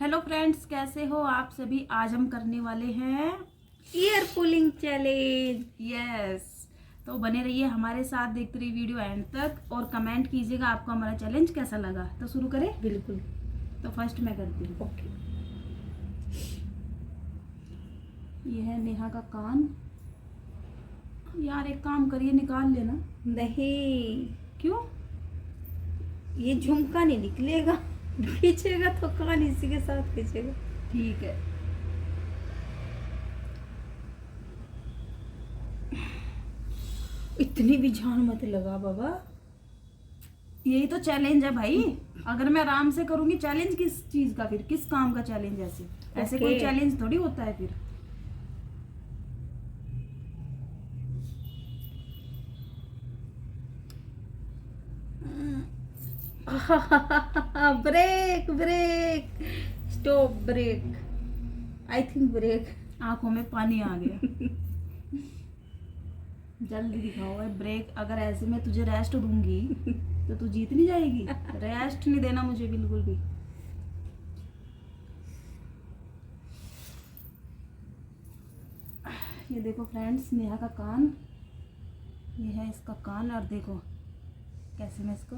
Hello friends, कैसे हो आप सभी। आज हम करने वाले हैं ईयर पुलिंग चैलेंज। यस। तो बने रहिए हमारे साथ, देखते रहिए वीडियो एंड तक और कमेंट कीजिएगा आपको हमारा चैलेंज कैसा लगा। तो शुरू करें। बिल्कुल। तो फर्स्ट मैं करती हूँ। ओके। ये है नेहा का कान। यार एक काम करिए, निकाल लेना। नहीं, क्यों? ये झुमका नहीं निकलेगा। खींचेगा तो कान इसी के साथ खींचेगा। ठीक है। इतनी भी जान मत लगा बाबा। यही तो चैलेंज है भाई। अगर मैं आराम से करूंगी, चैलेंज किस चीज का, फिर किस काम का चैलेंज? ऐसे कोई ओके। चैलेंज थोड़ी होता है फिर। Break break stop break. I think break. आंखों में पानी आ गया। जल्दी दिखाओ भाई ब्रेक। अगर ऐसे में तुझे रेस्ट दूंगी तो तू जीत नहीं जाएगी। रेस्ट नहीं देना मुझे बिल्कुल भी। ये देखो फ्रेंड्स, नेहा का कान। ये है इसका कान और देखो कैसे मैं इसको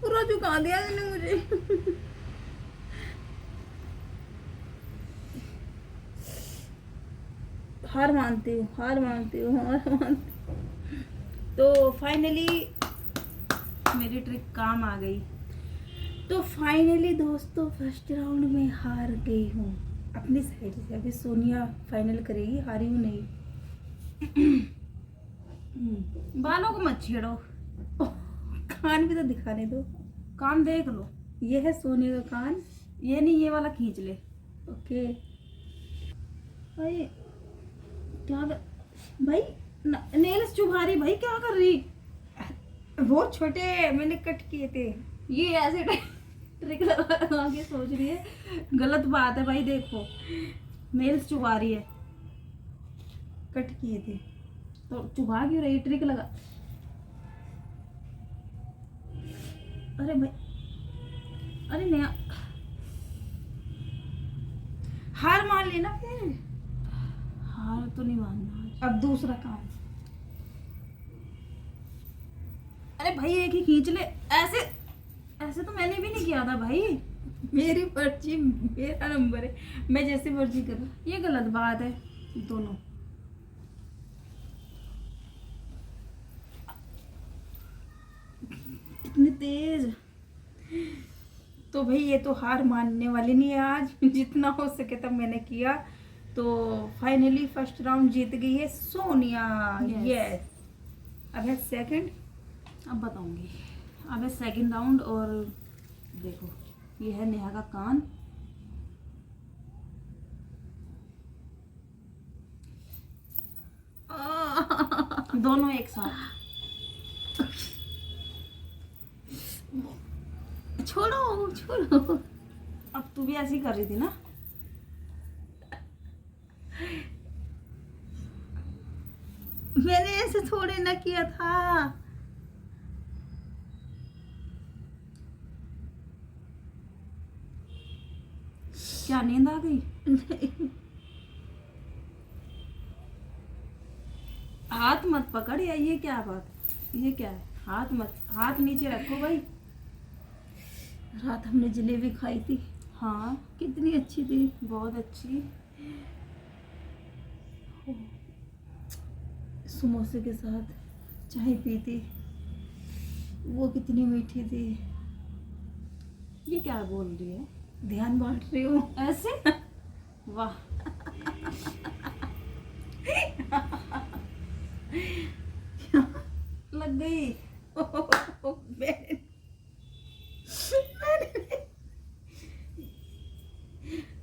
पूरा झुका दिया मैंने मुझे। हार मानती हूँ, हार मानती हूँ, हार मानती हूँ। तो फाइनली मेरी ट्रिक काम आ गई। दोस्तों फर्स्ट राउंड में हार गई हूँ अपनी साइड से। अभी सोनिया फाइनल करेगी, हारी हूँ नहीं। बालों को मत छेड़ो। ओह, कान भी तो दिखाने दो। कान देख लो। ये है सोनिया का कान। ये नहीं, ये वाला खींच ले। ओके। भाई क्या भाई नेल्स चुभा रही भाई, क्या कर रही? बहुत छोटे मैंने कट किए थे। ये ऐसे ट्रिक लगा के सोच रही है, गलत बात है भाई। देखो नेल्स चुभा रही है। कट किए थे तो चुभा क्यों रही? ट्रिक लगा। अरे भाई, अरे नया हार मान लेना फिर। हार तो नहीं मानना आज। अब दूसरा कान। अरे भाई एक ही खींच ले। ऐसे ऐसे तो मैंने भी नहीं किया था भाई। मेरी मर्जी, मेरा नंबर है, मैं जैसे मर्जी करूँ। ये गलत बात है दोनों। इतनी तेज। तो भाई ये तो हार मानने वाली नहीं है आज। जितना हो सके तब मैंने किया। तो फाइनली फर्स्ट राउंड जीत गई है सोनिया। Yes. यस। अब है सेकंड। अब बताऊंगी। अब है सेकंड राउंड और देखो ये है नेहा का कान। दोनों एक साथ। छोड़ो छोड़ो। अब तू भी ऐसी कर रही थी ना। मैंने ऐसे थोड़े ना किया था। क्या नींद आ गई? हाथ मत पकड़। या ये क्या बात, ये क्या है? हाथ मत, हाथ नीचे रखो भाई। रात हमने जलेबी खाई थी, हाँ कितनी अच्छी थी। बहुत अच्छी। समोसे के साथ चाय पी थी, वो कितनी मीठी थी। ये क्या बोल रही है? ध्यान बांट रही हूँ ऐसे? वाह। लग गई।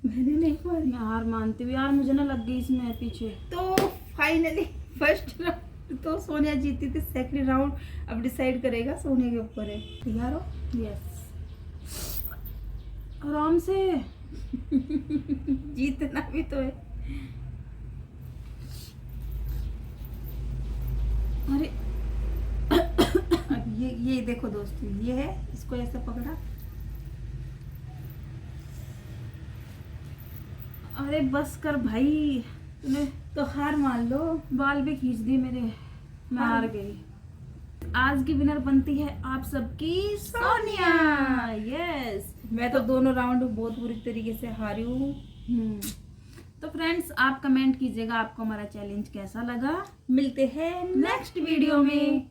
मैंने नहीं मारी। मैं हार मानती हूँ यार, मुझे ना लग गई इसमें पीछे। तो फाइनली फर्स्ट राउंड तो सोनिया जीती थी। सेकंड राउंड अब डिसाइड करेगा, सोनिया के ऊपर है। तैयार हो? यस। आराम से। जीतना भी तो है। अरे अब ये देखो दोस्तों, ये है, इसको ऐसे पकड़ा। अरे बस कर भाई, तूने तो हार मान लो। बाल भी खींच दिए मेरे, मैं हाँ। हार गई। आज की विनर बनती है आप सबकी सोनिया। यस। मैं तो दोनों राउंड बहुत बुरी तरीके से हारी हूँ। तो फ्रेंड्स, आप कमेंट कीजिएगा आपको हमारा चैलेंज कैसा लगा। मिलते हैं नेक्स्ट वीडियो में।